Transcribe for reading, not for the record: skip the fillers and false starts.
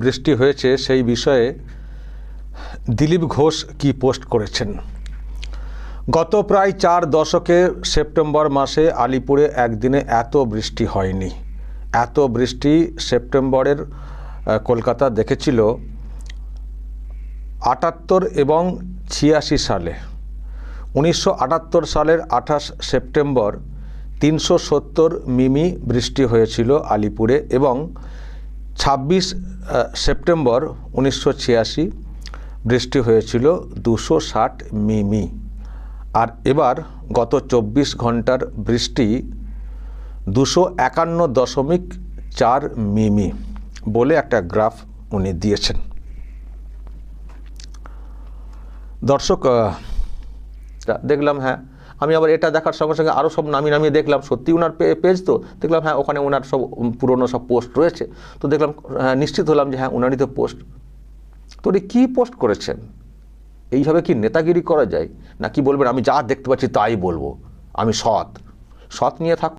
বৃষ্টি হয়েছে সেই বিষয়ে দিলীপ ঘোষ কি পোস্ট করেছেন। গত প্রায় 4 দশকে সেপ্টেম্বর মাসে আলিপুরে একদিনে এত বৃষ্টি হয়নি। এত বৃষ্টি সেপ্টেম্বরের কলকাতা দেখেছিল 78 এবং 86 সালে। 1978 সালের 28 সেপ্টেম্বর 370 মিমি বৃষ্টি হয়েছিল আলিপুরে এবং 26 সেপ্টেম্বর 1986 বৃষ্টি হয়েছিল 260 মিমি। আর এবার গত 24 ঘন্টার বৃষ্টি 251.4 মিমি বলে একটা গ্রাফ উনি দিয়েছেন। দর্শক দেখলাম, হ্যাঁ আমি আবার এটা দেখার সঙ্গে সঙ্গে আরও সব নামিয়ে দেখলাম, সত্যি ওনার পেজ তো দেখলাম, হ্যাঁ ওখানে ওনার সব পুরনো সব পোস্ট রয়েছে। তো দেখলাম, নিশ্চিত হলাম যে হ্যাঁ ওনারই তো পোস্ট। তো উনি কী পোস্ট করেছেন? এইভাবে কি নেতাগিরি করা যায়? না কি বলবেন আমি যা দেখতে পাচ্ছি তাই বলবো, আমি সৎ নিয়ে থাক।